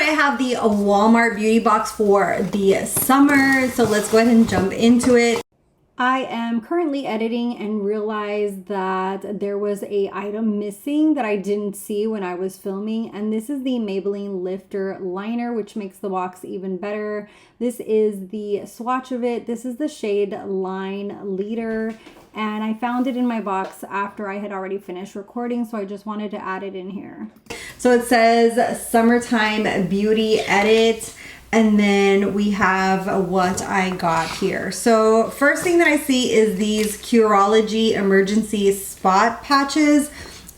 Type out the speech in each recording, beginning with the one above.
I have the Walmart beauty box for the summer, so let's go ahead and jump into it. I am currently editing and realized that there was a item missing that I didn't see when I was filming, and this is the Maybelline Lifter Liner, which makes the box even better. This is the swatch of it. This is the shade Line Leader, and I found it in my box after I had already finished recording, so I just wanted to add it in here. So it says Summertime Beauty Edit. And then we have what I got here. So first thing that I see is these Curology Emergency Spot Patches.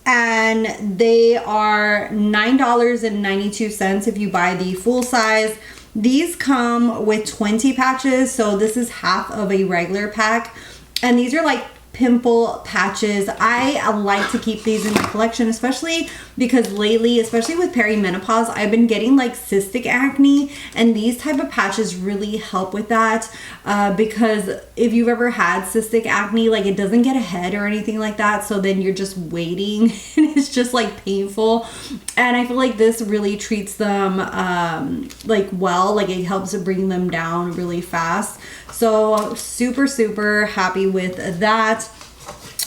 And they are $9.92 if you buy the full size. These come with 20 patches. So this is half of a regular pack. And these are like pimple patches. I like to keep these in my collection, especially because lately, especially with perimenopause, I've been getting like cystic acne, and these type of patches really help with that, because if you've ever had cystic acne, like it doesn't get ahead or anything like that, so then you're just waiting and it's just like painful. And I feel like this really treats them like well, like it helps to bring them down really fast. So super happy with that.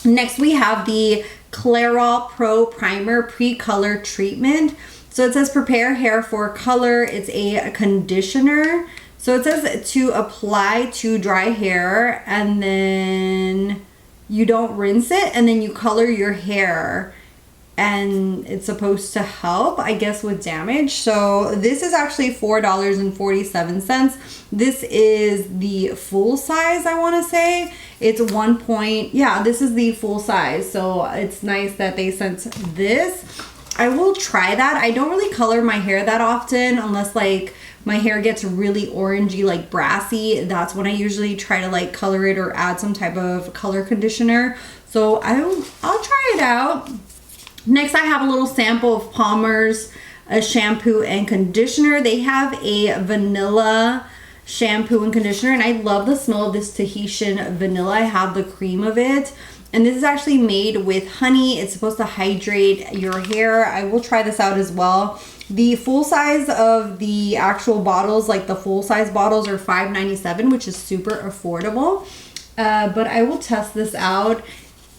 Next we have the Clairol Pro Primer Pre-Color Treatment. So it says prepare hair for color. It's a conditioner. So it says to apply to dry hair, and then you don't rinse it, and then you color your hair. And it's supposed to help, I guess, with damage. So this is actually $4.47. This is the full size, I want to say. It's this is the full size. So it's nice that they sent this. I will try that. I don't really color my hair that often unless like my hair gets really orangey, like brassy. That's when I usually try to like color it or add some type of color conditioner. So I'll try it out. Next, I have a little sample of Palmer's shampoo and conditioner. They have a vanilla shampoo and conditioner, and I love the smell of this Tahitian vanilla. I have the cream of it, and this is actually made with honey. It's supposed to hydrate your hair. I will try this out as well. The full size of the actual bottles, like the full size bottles, are $5.97, which is super affordable. But I will test this out.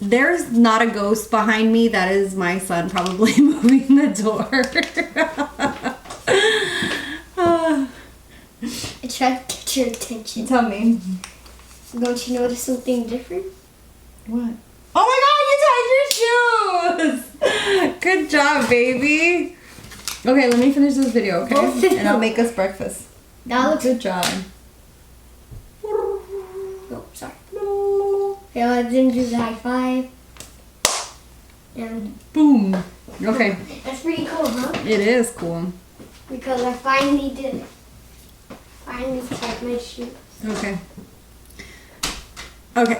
There's not a ghost behind me. That is my son probably moving the door. I tried to get your attention. Tell me. Don't you notice something different? What? Oh my God, you tied your shoes! Good job, baby. Okay, let me finish this video, okay? And I'll make us breakfast. That looks good job. Oh, sorry. Okay, I didn't do the high five. And boom. Okay. That's pretty cool, huh? It is cool. Because I finally did it. Finally tied my shoes. Okay. Okay.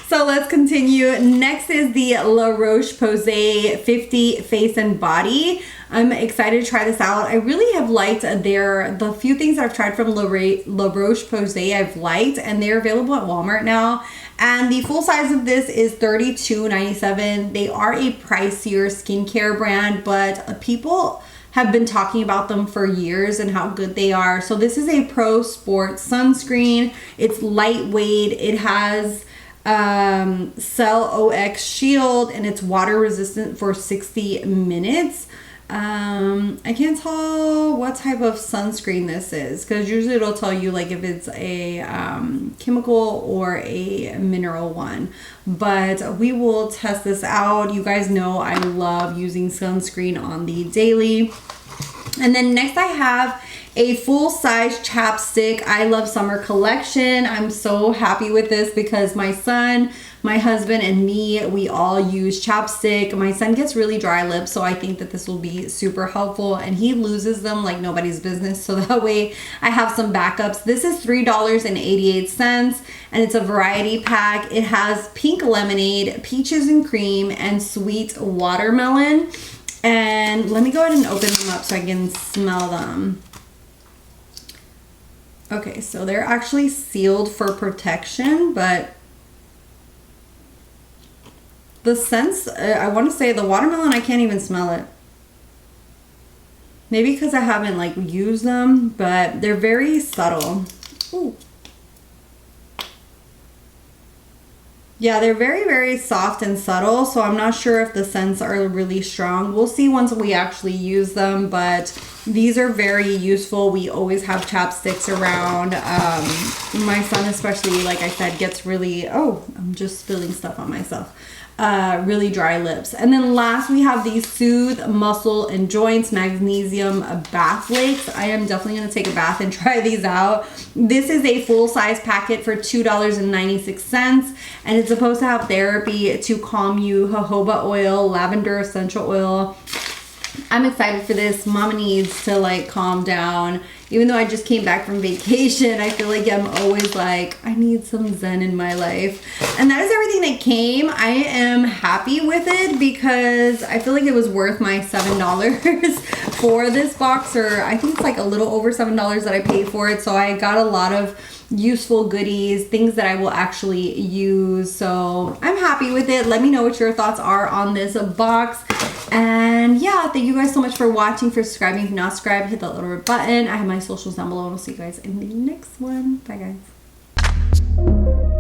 So let's continue. Next is the La Roche-Posay 50 Face and Body. I'm excited to try this out. I really have liked the few things I've tried from La Roche-Posay I've liked, and they're available at Walmart now. And the full size of this is $32.97. They are a pricier skincare brand, but people have been talking about them for years and how good they are. So this is a Pro Sport sunscreen. It's lightweight. It has Cell OX shield, and it's water resistant for 60 minutes. I can't tell what type of sunscreen this is, because usually it'll tell you like if it's a chemical or a mineral one, but we will test this out. You guys know I love using sunscreen on the daily. And then next I have a full-size chapstick I Love Summer collection. I'm so happy with this because my son, my husband, and me, we all use chapstick. My son gets really dry lips, so I think that this will be super helpful, and he loses them like nobody's business, so that way I have some backups. This is $3.88, and it's a variety pack. It has pink lemonade, peaches and cream, and sweet watermelon. And let me go ahead and open them up so I can smell them. Okay, so they're actually sealed for protection, but the scents, I want to say the watermelon, I can't even smell it. Maybe because I haven't like used them, but they're very subtle. Ooh. Yeah, they're very, very soft and subtle, so I'm not sure if the scents are really strong. We'll see once we actually use them, but these are very useful. We always have chapsticks around. My son especially, like I said, gets really, oh, I'm just spilling stuff on myself. Really dry lips. And then last we have these Soothe Muscle and Joints Magnesium Bath Flakes. I am definitely going to take a bath and try these out. This is a full-size packet for $2.96, and it's supposed to have therapy to calm you, jojoba oil, lavender essential oil. I'm excited for this. Mama needs to like calm down. Even though I just came back from vacation, I feel like I'm always like, I need some zen in my life. And that is everything that came. I am happy with it because I feel like it was worth my $7 for this box, or I think it's like a little over $7 that I paid for it. So I got a lot of useful goodies, things that I will actually use. So I'm happy with it. Let me know what your thoughts are on this box. And yeah, thank you guys so much for watching, for subscribing. If you're not subscribed, hit that little red button. I have my socials down below, and I'll see you guys in the next one. Bye guys.